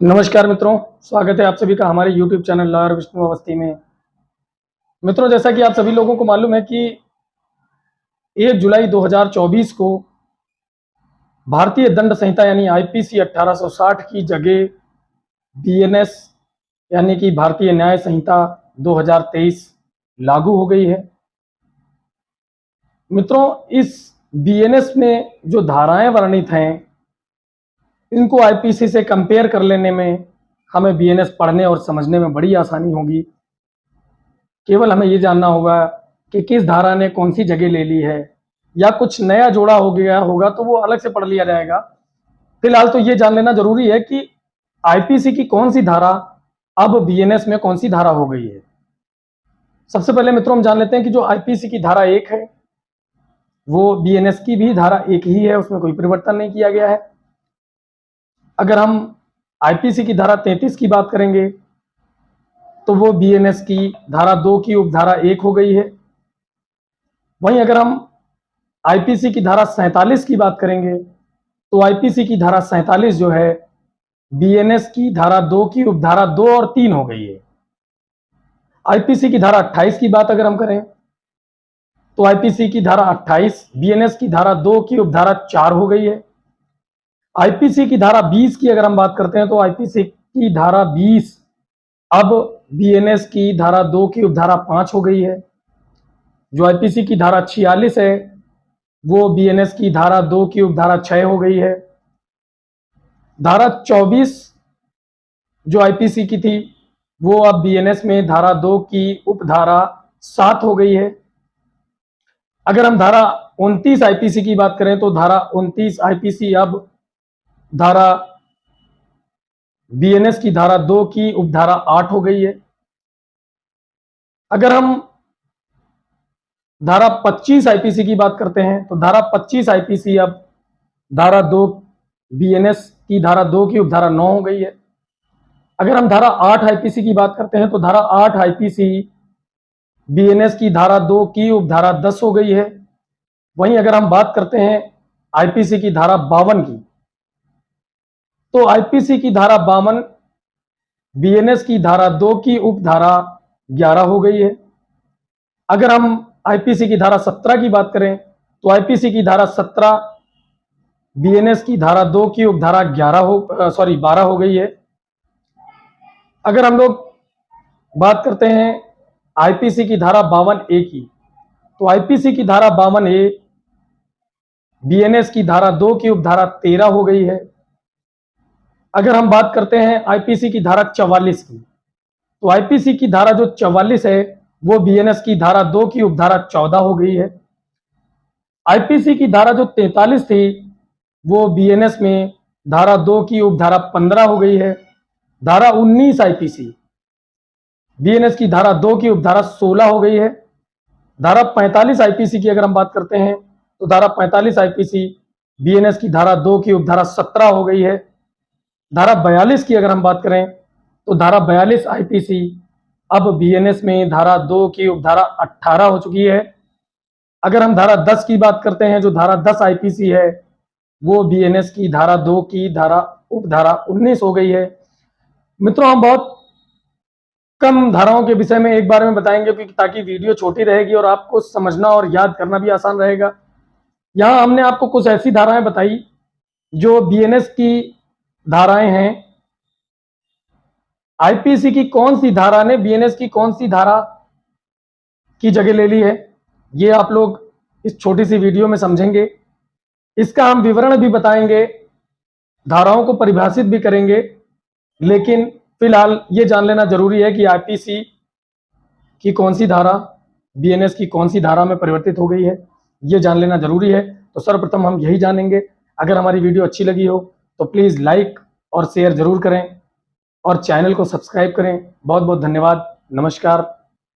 नमस्कार मित्रों, स्वागत है आप सभी का हमारे YouTube channel lawyer Vishnu Awasthi में। मित्रों, जैसा कि आप सभी लोगों को मालूम है कि 1 जुलाई 2024 को भारतीय दंड संहिता यानी आईपीसी 1860 की जगह बीएनएस यानी कि भारतीय न्याय संहिता 2023 लागू हो गई है। मित्रों, इस बीएनएस में जो धाराएं वर्णित हैं, इनको आईपीसी से कंपेयर कर लेने में हमें बीएनएस पढ़ने और समझने में बड़ी आसानी होगी। केवल हमें ये जानना होगा कि किस धारा ने कौन सी जगह ले ली है, या कुछ नया जोड़ा हो गया होगा तो वो अलग से पढ़ लिया जाएगा। फिलहाल तो ये जान लेना जरूरी है कि आईपीसी की कौन सी धारा अब बीएनएस में कौन सी धारा हो गई है। सबसे पहले मित्रों, हम जान लेते हैं कि जो आईपीसी की धारा 1 है वो बीएनएस की भी धारा 1 ही है, उसमें कोई परिवर्तन नहीं किया गया है। अगर हम आईपीसी की धारा 33 की बात करेंगे तो वो बीएनएस की धारा 2 की उपधारा 1 हो गई है। वहीं अगर हम आईपीसी की धारा 47 की बात करेंगे तो आईपीसी की धारा 47 जो है बीएनएस की धारा 2 की उपधारा 2 और 3 हो गई है। आईपीसी की धारा 28 की बात अगर हम करें तो आईपीसी की धारा 28 बीएनएस की धारा 2 की उपधारा 4 हो गई है। आईपीसी की धारा 20 की अगर हम बात करते हैं तो आईपीसी की धारा 20 अब बीएनएस की धारा 2 की उपधारा 5 हो गई है। जो आईपीसी की धारा 46 है वो बीएनएस की धारा 2 की उपधारा 6 हो गई है। धारा 24 जो आईपीसी की थी वो अब बीएनएस में धारा 2 की उपधारा 7 हो गई है। अगर हम धारा 29 आईपीसी की बात करें तो धारा 29 आईपीसी अब धारा बीएनएस की धारा 2 की उपधारा 8 हो गई है। अगर हम धारा 25 आईपीसी की बात करते हैं तो धारा 25 आईपीसी अब धारा 2 बीएनएस की धारा 2 की उपधारा 9 हो गई है। अगर हम धारा 8 आईपीसी की बात करते हैं तो धारा 8 आईपीसी बीएनएस की धारा 2 की उपधारा 10 हो गई है। वहीं अगर हम बात करते हैं आईपीसी की धारा 52 की तो आईपीसी की धारा 52 बीएनएस की धारा 2 की उपधारा 11 हो गई है। अगर हम आईपीसी की धारा 17 की बात करें तो आईपीसी की धारा 17 बीएनएस की धारा 2 की उपधारा 12 हो गई है। अगर हम लोग बात करते हैं आईपीसी की धारा 52A की तो आईपीसी की धारा 52A बीएनएस की धारा 2 की उपधारा 13 हो गई है। अगर हम बात करते हैं आईपीसी की धारा 44 की तो आईपीसी की धारा जो 44 है वो बीएनएस की धारा 2 की उपधारा 14 हो गई है। आईपीसी की धारा जो 43 थी वो बीएनएस में धारा 2 की उपधारा 15 हो गई है। धारा 19 आईपीसी बीएनएस की धारा 2 की उपधारा 16 हो गई है। धारा 45 आईपीसी की अगर हम बात करते हैं तो धारा 45 आईपीसी बीएनएस की धारा 2 की उपधारा 17 हो गई है। धारा 42 की अगर हम बात करें तो धारा 42 आईपीसी अब बीएनएस में धारा 2 की उपधारा 18 हो चुकी है। अगर हम धारा 10 की बात करते हैं, जो धारा 10 आईपीसी है वो बीएनएस की धारा 2 की धारा उपधारा 19 हो गई है। मित्रों, हम बहुत कम धाराओं के विषय में एक बार में बताएंगे क्योंकि ताकि वीडियो छोटी रहेगी और आपको समझना और याद करना भी आसान रहेगा। यहाँ हमने आपको कुछ ऐसी धाराएं बताई जो बीएनएस की धाराएं हैं। आईपीसी की कौन सी धारा ने बीएनएस की कौन सी धारा की जगह ले ली है, ये आप लोग इस छोटी सी वीडियो में समझेंगे। इसका हम विवरण भी बताएंगे, धाराओं को परिभाषित भी करेंगे, लेकिन फिलहाल ये जान लेना जरूरी है कि आईपीसी की कौन सी धारा बीएनएस की कौन सी धारा में परिवर्तित हो गई है, ये जान लेना जरूरी है। तो सर्वप्रथम हम यही जानेंगे। अगर हमारी वीडियो अच्छी लगी हो तो प्लीज़ लाइक और शेयर जरूर करें और चैनल को सब्सक्राइब करें। बहुत बहुत धन्यवाद। नमस्कार।